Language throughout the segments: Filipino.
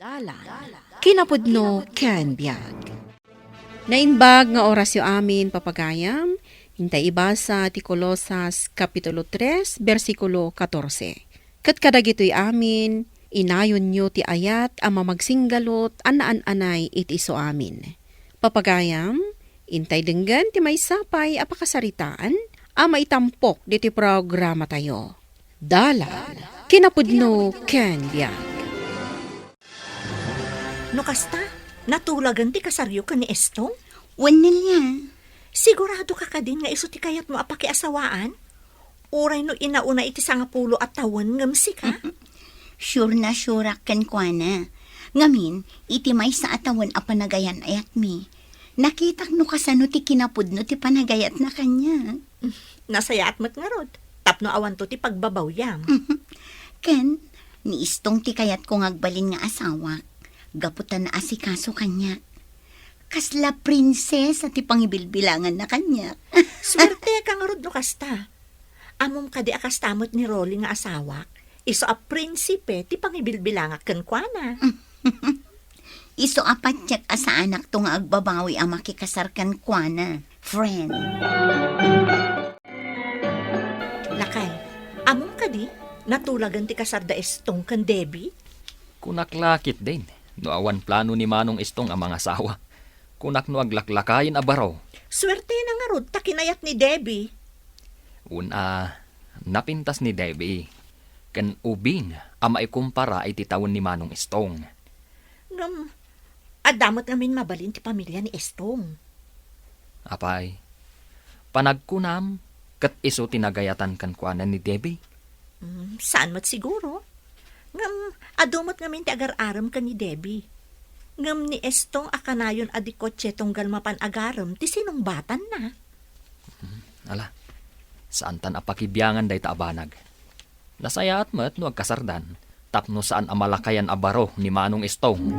Dalan, kinapudno ken biag. Nainbag nga oras yu amin papagayam, hintay ibasa ti Colosas Kapitulo 3, versikulo 14. Kat kadagitoy amin, inayon nyo ti ayat ama magsinggalot anaan-anay iti iso amin. Papagayam, intay denggan ti may sapay apakasaritaan, ama itampok diti programa tayo. Dalan, kinapudno ken biag. No kasta, natulagan ti kasaryo ka ni Estong? Wanil niya. Sigurado ka din nga iso ti kayat mo apakiasawaan? Uray no inauna iti 10 at taon ngamsi ka? Sure na sure ken kuana. Ngamin, iti may sa atawan a panagayan ayat mi. Nakitak no kasano ti kinapudno ti panagayat na kanya. Nasayaat mo't nga rod. Tapno awan to ti pagbabawyam. Ken, ni istong ti kayat kong agbalin nga asawa. Gaputan na asikaso kanya. Kasla prinsesa ti pangibilbilangan na kanya. Swerte ka nga rod no kasta. Amom ka di akastamot ni Rolly nga asawa. Iso a prinsipe ti pangibilbilangak ken kuana. Iso apat tiyag asa anak to nga agbabawi ang makikasarkan kuana. Friend. Lakay, amom ka di? Natulagan ti kasarda Estong ken Debbie? Kunaklakit din. No awan plano ni Manong Estong ang mga asawa. Kunak no aglaklakayin a baraw. Swerte na nga rod ta kinayat ni Debbie. Una, napintas ni Debbie. Ken ubing ama ikumpara ay titawon ni Manong Estong. Ngam, adamot namin mabalin ti pamilya ni Estong. Apay, panagkunam, kat iso tinagayatan kan kuanan ni Debbie. Saan mat siguro? Ngam, adumot ngamin ti agar-aram ka ni Debbie. Ngam ni Estong akanayon adikotse tonggal mapan agaram ti sinumbatan na. Ala, saan tan apakibyangan day taabanag. Nasayaat mat no agkasardan, tapno saan amalakayan abaro ni Manong Estong.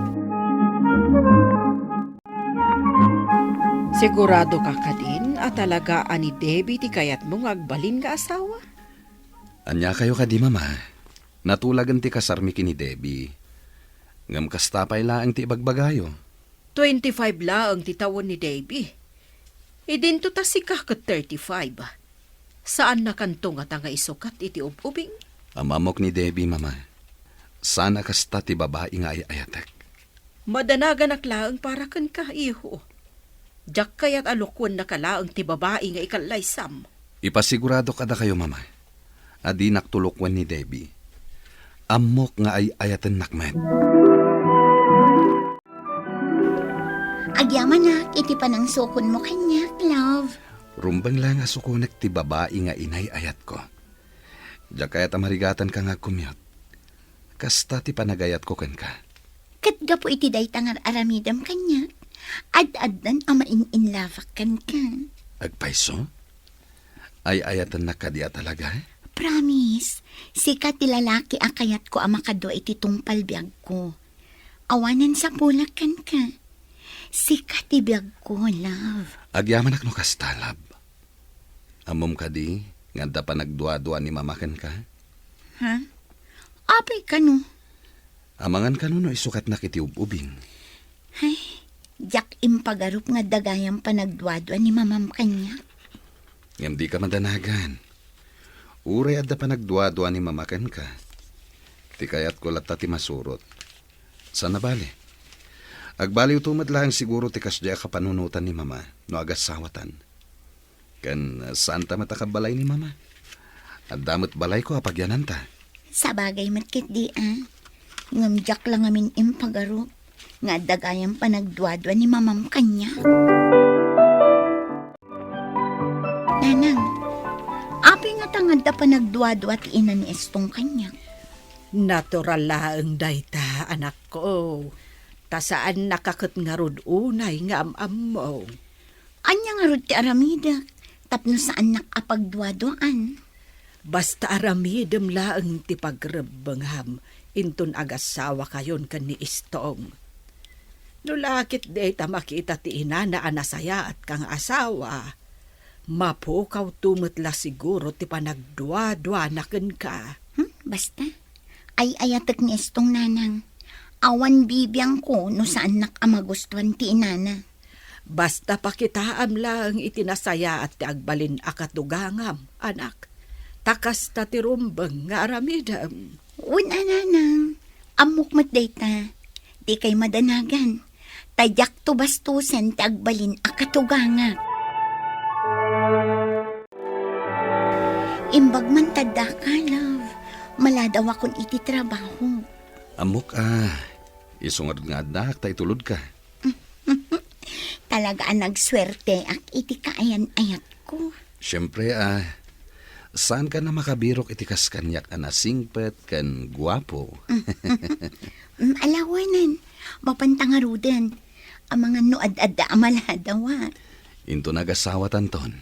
Sigurado ka kadin at talaga ani Debbie ti kayat mong agbalin ka asawa? Anya kayo ka di mama. Natulagan ti kasarmi kini Debbie. Ngam kastapay laang ti ibagbagayo. 25 laang ti tawon ni Debbie. Idinto ta si kakat 35. Saan na kantong at nga isukat iti ubing? Amamok ni Debbie mama. Sana kasta ti babae nga ay ayatek. Madanagan laang para kan ka, iho. Diyak kaya't alukwan na kalaang ti babae nga ikalaysam. Ipasigurado kada kayo mama. Adi naktulukwan ni Debbie. Amok nga ay ayatan nakmet. Agyaman na, iti panang sukon mo kanya, love. Rumbang lang asukunek ti babae nga inay ayat ko. Diya kaya't amarigatan ka nga kumyot. Kasta ti panagayat ko ken ka. Katga po iti day tangar aramidam kanya. Ad-addan ama in love kan ka. Agpaiso? Ay ayatan na kadiya talaga eh? Promise, sikat ti lalaki akayat ko ang makadwa iti tungpal biyag ko. Awanan sa pulakan ka. Sikat ti biyag ko, love. Agyaman ak no kastalab. Amom ka di, nganda pa nagdua-dua ni mamakan ka. Ha? Apay ka no? Amangan ka no isukat na kiti ubing. Ay, jak impagarup nga dagayang panagdwadwa ni mamam kanya. Ngam di ka madanagan. Uray adda pa nagdua-dua ni mamakan ka. Ti kayat ko lata ti masurot. Sana bali? Agbaliw tumad lang siguro ti kasya kapanunutan ni mama no agasawatan. Kan saan ta matakabalay ni mama? Addamot balay ko apagyanan ta. Sa bagay matkit di Ngamjak lang amin impagarup nga dagayang panagdwadwa ni mamam kanya. Nanang, api nga tangad da panagdwadwa ti ina ni Estong kanya. Natural laang dayta, anak ko. Tasaan nakakot nga rod unay nga am mo. Anya nga rod ti aramida, tapno saan nakapagdwadwaan. Basta aramidem laang ti pagrebengham, inton agasawa kayon kan ni Estong. Nulakit de ta makita ti ina na anasaya at kang asawa. Mapukaw tumetla siguro ti panagdwa-dwa na ken ka. Basta, ay ayatek ni Estong nanang. Awan bibiyang ko no saan nakamagustuhan ti inana. Basta pakitaam lang itinasaya at ti agbalin akatugangam, anak. Takas ta ti rumbeng nga aramidam. Una nanang, amok mat dayta. Di kay madanagan. Tadyak to bastusan ti agbalin akatuganga. Imbag man tada ka, love. Maladaw akong iti trabaho. Amok isungad nga adak, tay tulod ka. Talaga nagswerte ak iti kaayan-ayat ko. Siyempre, saan ka na makabirok itikas kanyak anasingpet kan guwapo? Alawanan, mapantangarudan. Ang mga nuad-adda amaladawa. Into nagasawa tanton.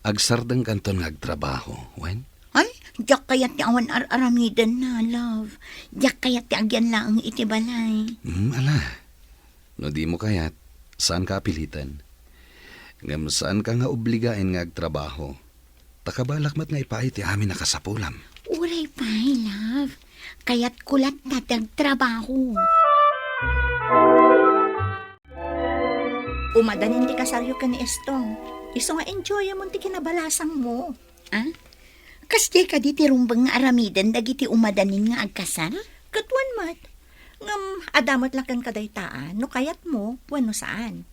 Agsardang kanton ngagtrabaho, wen? Ay, diyak kayat ti awan aramidan na, love. Diyak kayat ti agyan lang iti balay. Ala. No di mo kayat, saan ka apilitan? Ngam saan ka nga obligain ngagtrabaho? Takabalakmat nga ipait ti amin nakasapulam. Uray pa'y, love. Kaya't kulat tatag trabaho. Umadanin ti kasaryo ka ni Estong. Iso nga enjoy mo ti kinabalasang mo. Ah? Kasdi ka di ti rumbang nga aramidan dagiti umadanin nga agkasal? Katuan mat. Ngam adamat lang kan kadaytaan, no kayat mo, wano saan.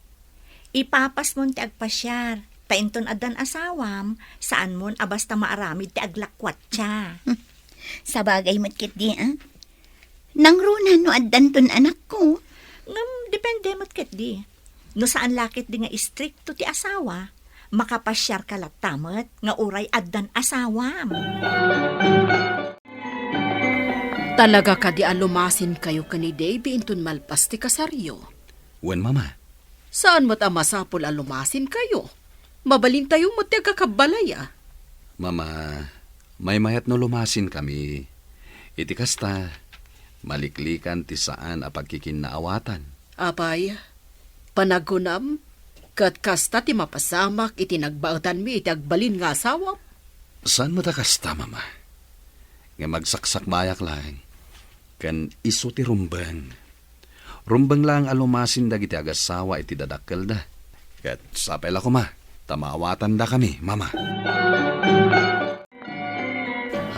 Ipapas mo ti agpasyar, tainton adan asawam, saan mo abasta maaramid ti aglakwat siya. Sa bagay matkit di, Nangruna no addan ton anak ko. Ngam depende mo't ket di. No saan lakit di nga istrikto ti asawa, makapasyar ka latamet nga uray addan asawam. Talaga ka di alumasin kayo ka ni Davy intun malpas ti kasaryo. Wen, mama? Saan mo't amasapol alumasin kayo? Mabalin tayo mo't ti agkakabalaya. Mama, may mayat no lumasin kami. Iti kasta, maliklikan ti saan a pagkikinaawatan. Apay, panagunam, kat kasta ti mapasamak iti nagbaotan mi iti agbalin nga asawa. Saan mo ta kasta, mama? Nga magsaksak mayak lang. Kan iso ti rumbang. Rumbang lang alumasin dagiti agasawa iti dadakkel da. Kat sapay la ko ma, tamawatan da kami, mama.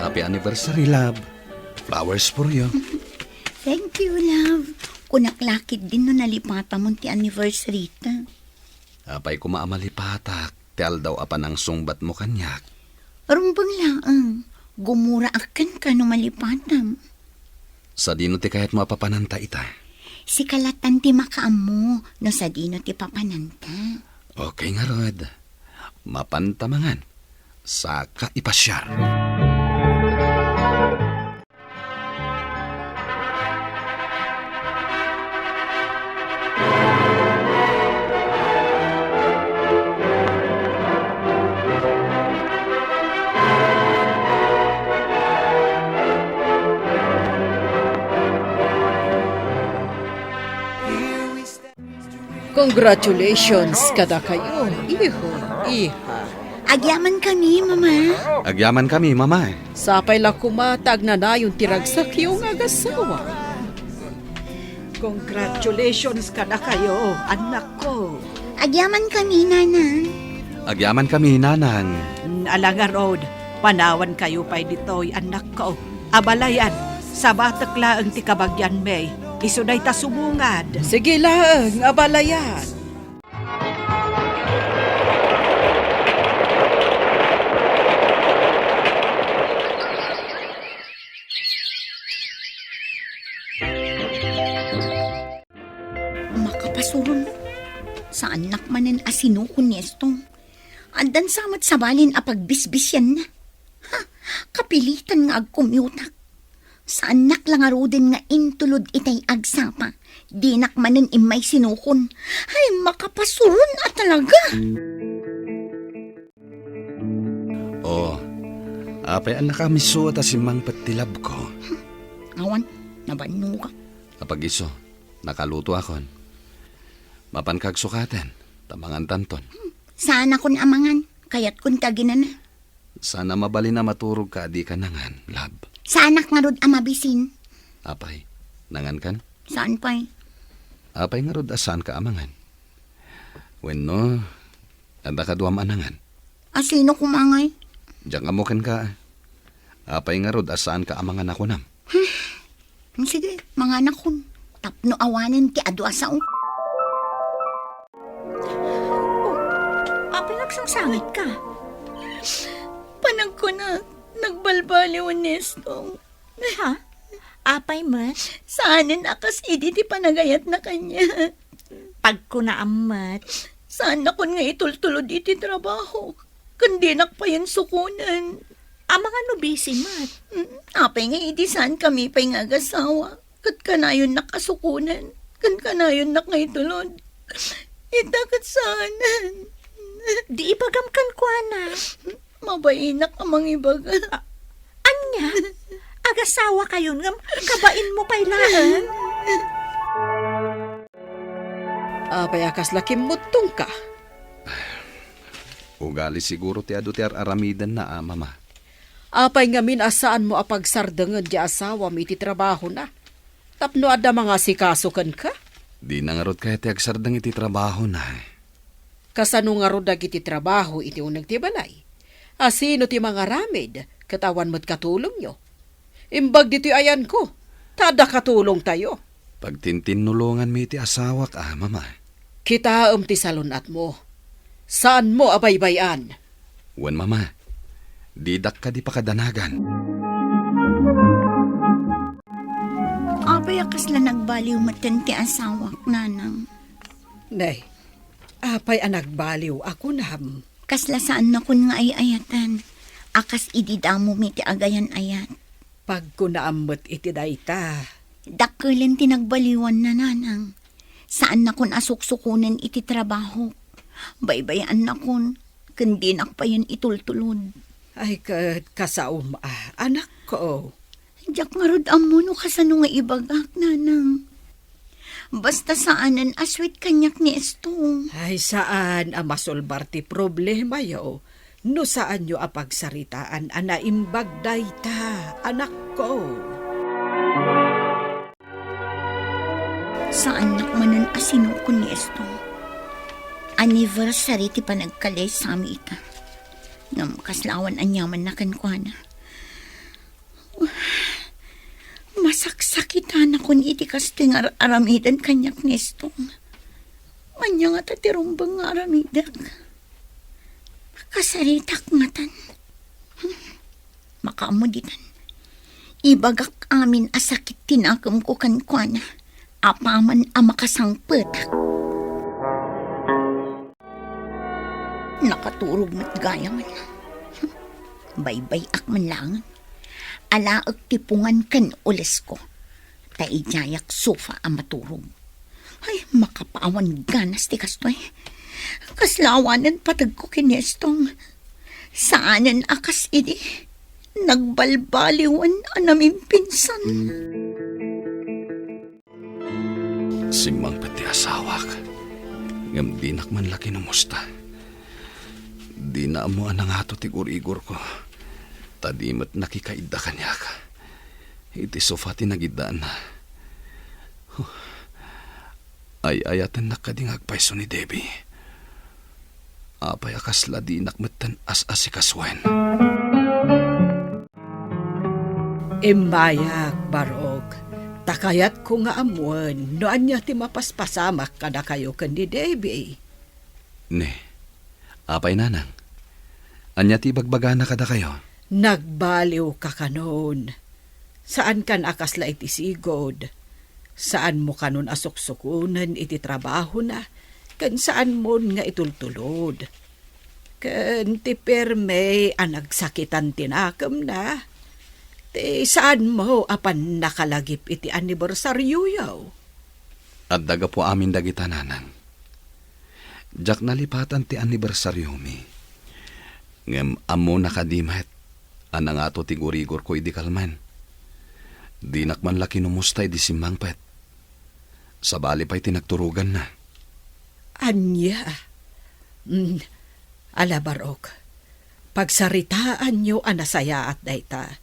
Happy anniversary, love. Flowers for you. Thank you, love. Kunaklakit din no nalipata mo ti anniversary ta. Apay kumaamalipatak, tial daw apan ang sungbat mo kanyak. Rumbang laang, gumura akan ka no malipatam. Sa dino ti kayat mo apapananta ita. Si kalatan ti makaam mo, no sa dino ti papananta. Okay nga, Rod. Mapantamangan. Saka ipasyar. Congratulations kada kayo, iho, iha. Agyaman kami, mama. Agyaman kami, mama. Sapay la kumatag na yung tiragsak yung agasawa. Congratulations ka na kayo, anak ko. Agyaman kami, nana. Agyaman kami, nanang. Alanga Road, panawan kayo pa'y dito'y anak ko. Abalayan, sa batakla ang tikabagyan may, isunay ta sumungad. Sige lang, abalayan. Makapasuron. Sa anak manen asino ko nestong. Andan samat sabalin apagbisbis yan na. Ha, kapilitan nga agkumyutak. Sa anak lang arudin nga intulod itay agsapa. Di nakmanen imay sinukon. Ay, makapasuron at talaga. Oh, apay ang nakamiso at asimang patilab ko. Awan, nabano ka. Kapag iso, nakaluto akon. Mapankag sukatan, tamangan tanton. Sana kun amangan, kayat kun kaginan na. Sana mabali na maturog ka di ka nangan, lab. Sa anak nga rod amabisin. Apay, nangan kan? Saan pa'y? Apay nga rod asan ka amangan. Wenno, anda ka duam anangan. Sino kumangay? Diyan amukan ka. Apay nga rod asan ka amangan ako nam. Sige, mga anak ko. Tapno awanin ti adu asao. Apay nagsangsangit ka. Panag ko na, nagbalbaliw Nesto. Ha? Apay mat? Saanin akas idi ti panagayat na kanya. Pag ko na amat. Saan na kun nga itultulod iti trabaho? Kandinak pa yan sukunan. Ang mga busy mat. Apay nga idi saan kami pa'y nga agasawa. Kat kanayon nakasukunan. Kan kanayon nakaitulod. Itakat saanan. Di ibagamkan ko na. Mabainak amang ibaga. Anya? Agasawa kayo ngam kabain mo pailaan. Apay akas lakim mutong ka. Ugali siguro ti adu ti aramidan na mama. Apay nga asaan mo apagsardangan di asawa mi ti trabaho na. Tapno ada mga sikasukan ka. Di na nga rod kaya ti agsardang iti trabaho na. Kasano nga rod iti trabaho iti unang ti balay. Asino ti mga ramid, katawan mo't katulong nyo. Imbag dito ayan ko, tada katulong tayo. Pag tintinulungan mi iti asawa ka, mama. Kita ti salunat mo. Saan mo abaybayan? Wan mama, didak ka di pakadanagan. Apay akas la nagbaliw matan ti asawak nanang. Nay, apay ang nagbaliw ako nam. Kasla saan na kun nga ay ayatan. Akas ididamo mi ti agayan ayat. Pag ko naamot iti dayta. Dakkelin ti nagbaliwan na nanang. Saan na kun asuksukunan iti trabaho. Baybayan na kun. Kundi pa yun itultulod. Ay kasaum anak ko. Diyak nga rod amuno kasano nga ibagak nanang. Basta saanan aswit kanyak ni Estong. Ay saan ang masolbar ti problema yo? No saan nyo apagsaritaan ana imbag dayta, anak ko. Saan nakmanan asino ko ni Estong. Anniversary ti panagkalay sa amin ita. Ngam kaslawan anyaman na kankwana. Masaksakitan ako ni iti kasting aramidan kanyak ni Estong. Anya nga tatirumbang nga aramidan. Kasaritak ngatan. Makaamuditan. Ibagak amin asakit tinakam ko kankwana. Apaman ang makasangpetak. Nakaturog mo't gaya man. Baybay ak man langan. Alaag tipungan kan ules ko. Taijayak sofa ang maturog. Ay, makapaawan ganas ti kastoy. Kaslawanan patag ko kinestong. Saanan akas idi. Nagbalbaliwan anaming pinsan. Simang pati asawak. Ngam dinak man laki numusta. Di na mo anang ato tigur-igor ko. Tadimat nakikaida kanya ka. Iti sofa tinagidaan na. Ay ayatan nakading agpaiso ni Debbie. Apay akas la di nakmatan as-asikaswen. Imbayak, Barog. Takayat ko nga amuan, noan niya ti mapaspasamak kada kayo kandi Debbie. Ne, apay nanang. Anya ti bagbaga na kada kayo. Nagbaliw ka kanon. Saan kan akasla iti sigod? Saan mo kanon asuksukunan iti trabaho na? Kan saan mo nga itultulod? Kan ti perme ang nagsakitan tinakam na? Ti saan mo apan nakalagip iti anibersaryo yaw? At daga po amin dagita nanang. Jak nalipatan ti anibersaryo mi. Ngem amo nakadimat. Anang ato ti gurigor ko idi kalman. Di nakman laki numustay di simangpet. Sa bali pa'y tinagturugan na. Anya? Alabarok, pagsaritaan nyo anasaya at dayta.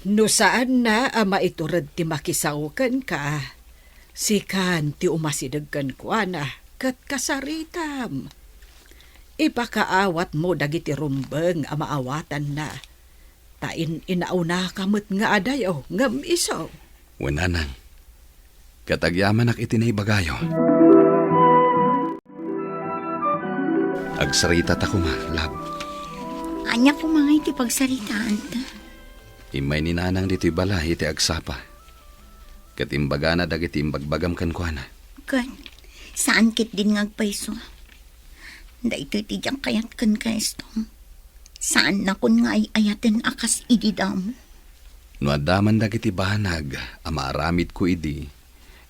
No saan na ama iturad ti makisaukan ka. Sikan ti umasidagkan ko na kat kasaritam. Ipakaawat mo dagiti rumbeng a maawatan na. Tain inauna kamot nga adayo ngam iso. Wananang, katagyaman ak itinay bagayo. Agsarita ta kuma, lab. Anya ko mga iti pagsaritaan ta. Imay ni nanang dito'y balay iti agsapa. Katimbaga na dagiti imbagbagam kan kwa na. Kan, saan kit din ngagpaiso? Da ito tijang kayat kan kaestong. Saan na kun nga ay ayaten akas ididam? No adaman dagiti banag, maaramid ko idi,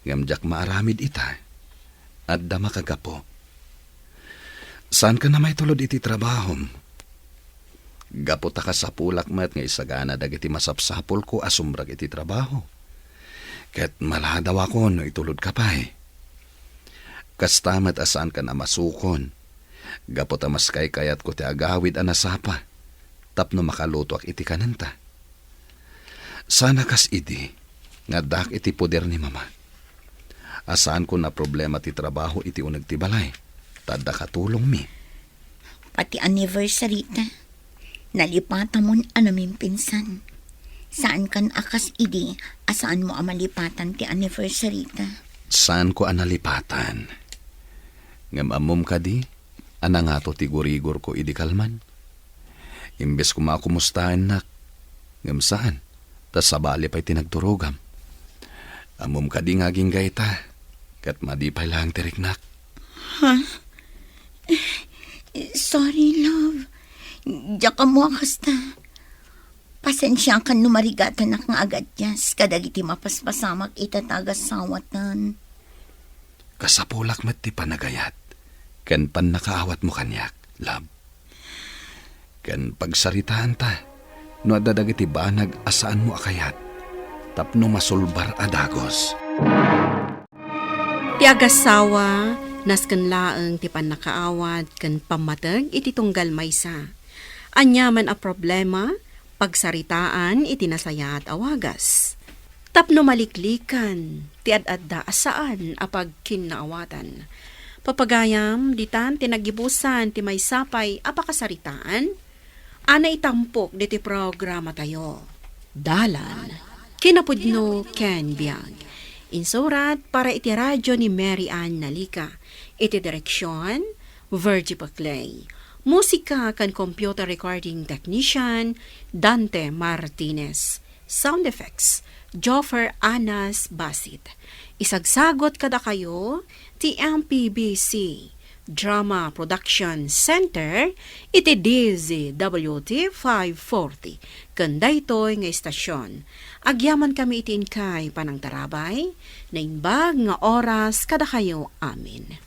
ngamjak maaramid ita, at dama kagapo. Saan ka na may tulod iti trabahom? Gapo ta ka sa pulak met nga isagana dagiti masapsapol ko asumbrag iti trabaho. Ket maladaw ako no itulod ka pa eh. Kastamat asaan ka na masukon. Gapo ta maskay kayat ko ti agawid anasapa. Tapno makaluto ak iti kananta. Sana kas idi, nga dak iti poder ni mama. Asaan ko na problema ti trabaho iti unag ti balay. Tada katulong mi. Pati anniversary ta. Nalipatan mo anamin pinsan. Saan kan akas idi, asaan mo amalipatan ti anniversary ta? Saan ko analipatan? Ngam amom ka di, ana nga to ti gurigor ko idi kalman. Imbes ko makumustahan nak, ngam saan? Tas sabali pa'y tinagturugam. Amom ka di ngaging gayta, kat madipay lang tiriknak. Sorry, love. Diya ka mo akas ta. Pasensya kan numarigatan ak nga agad yas. Kadagiti mapaspasamak itatagas sawatan. Kasapulak met ti panagayat, kan pan nakaawat mo kanyak, lab. Kan pagsaritaan ta, no adadagiti banag asaan mo akayat, tapno masulbar adagos. Ti agasawa, nasken laeng ti pannakaawat ken pamateg iti tunggal maysa. Anyaman a problema, pagsaritaan iti nasaya at awagas. Tapno maliklikan, ti ad-adda asaan a pagkinaawatan. Papagayam, ditan tinagibusan ti maysapay a pakasaritaan, ana itampok diti programa tayo. Dalan, kinapudno Ken Biag. Insurat para iti radyo ni Mary Ann Nalika. Iti direksyon, Virgie Paclay. Musika kan computer recording technician, Dante Martinez. Sound effects, Joffer Anas Basit. Isagsagot kada kayo, TMPBC Drama Production Center, iti DZWT 540. Kanda ito'y nga istasyon. Agyaman kami itin kay panang tarabay, na inbag nga oras kada kayo amin.